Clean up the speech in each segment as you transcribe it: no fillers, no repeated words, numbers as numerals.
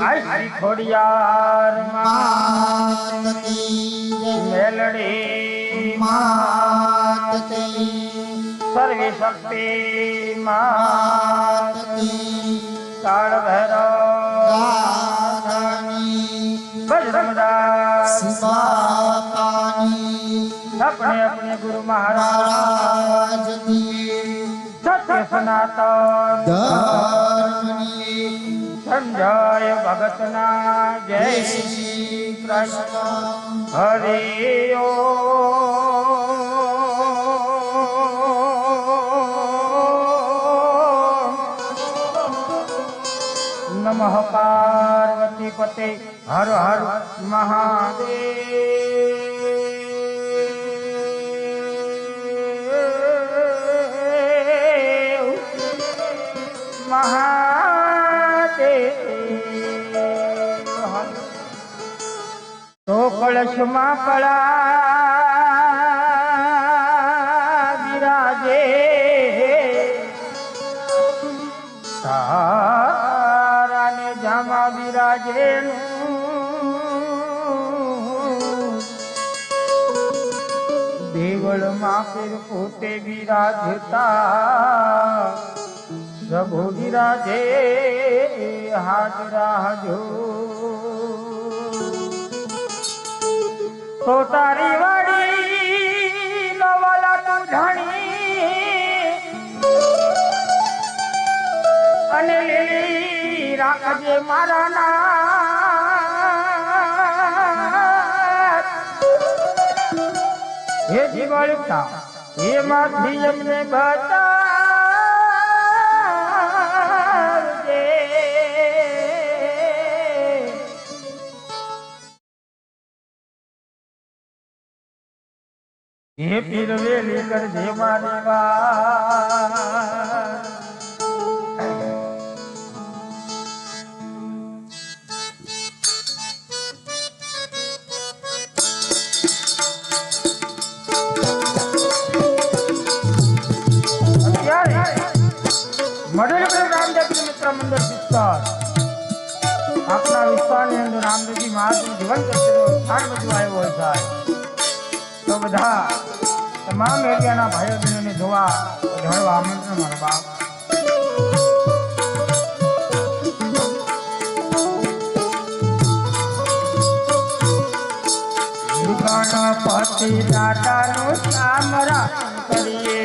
આઈ ખોડિયાર માત મેલડી માત સર્વે શક્તિ માત કાળ ભૈરવ बजरंगदास अपने अपने गुरु महाराज सत्य सनातन संजय भगतना जय श्री कृष्ण हरि ओम नमः पार्वती पते हर हर महादेव महादेव तो कलश मां कला विराजे तारा ने जामा विराजे देवल मां फिर पोते विराजता प्रभु विराजे हाजरा जो तो तारी वाड़ी नवाला तू धणी अने लीली राखजे मारा ना हे जीवलता हे माथी अमने बतावजे हे पीर वेली कर जे मारी बात मंदिर विस्तार अपना विस्तार ने अंदर रामदेव जी महाराज ने जीवन करते हुए स्थान बजवाए हुए था तो बधा तमाम एरिया ना भाइयों बहनों ने जोवा धड़वा आमंत्रण मारा बाप गणपति दादा नो सामरा करिए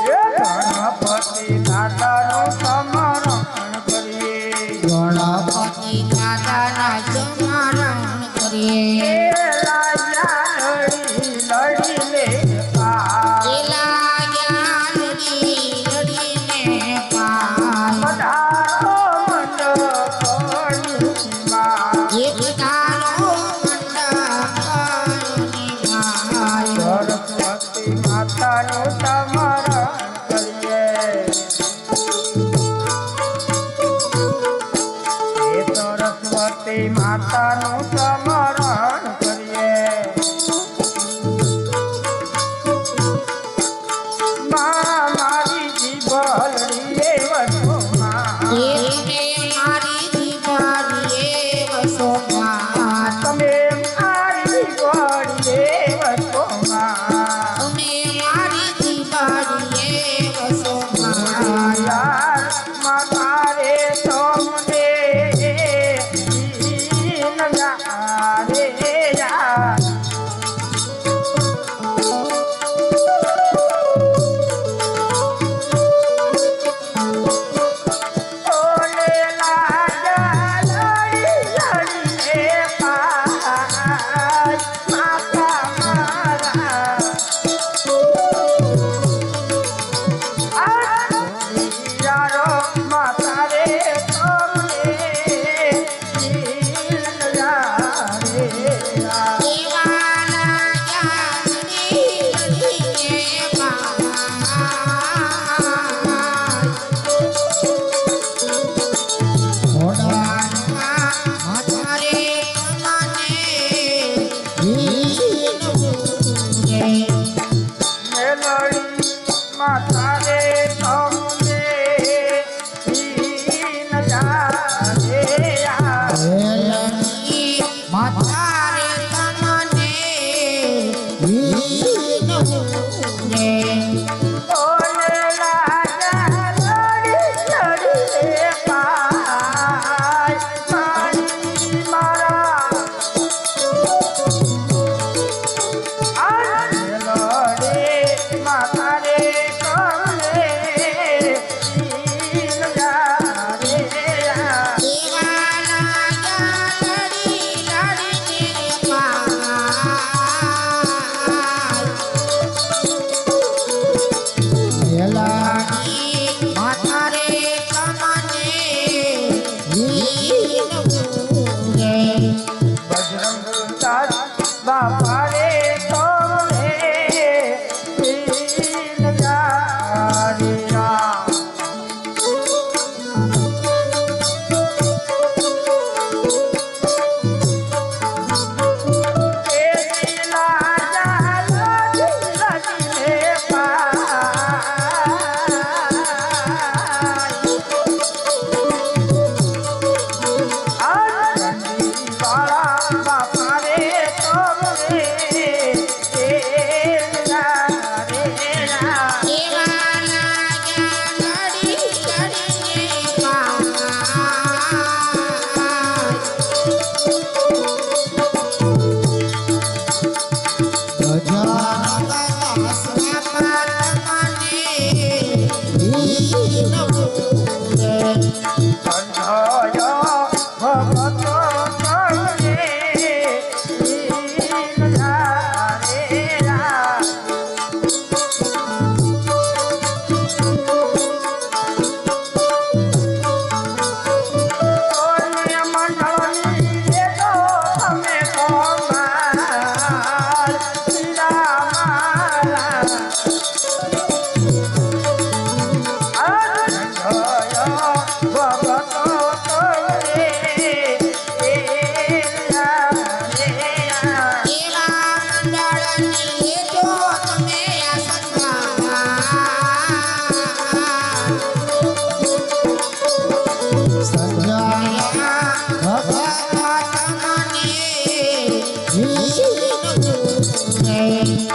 गणपति दादा नो समरण करिए गणपति दादा ना समरण करिए लाया लड़ी लड़ी ले पार लड़ी ने पार पधारो मंडप पधारो मंडप सरस्वती माता नो समरण सरस्वती माता नु समरण करिए मां मारी जीवलड़ी वसो मारी दीवारी वसो तमे मारी जीवलड़ी वसो तमे मारी दीवारी वसो यार मारे तुमने ભગત મને જીવવું રે.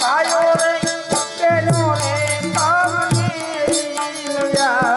આયો રે કેનો રે તમને લીયા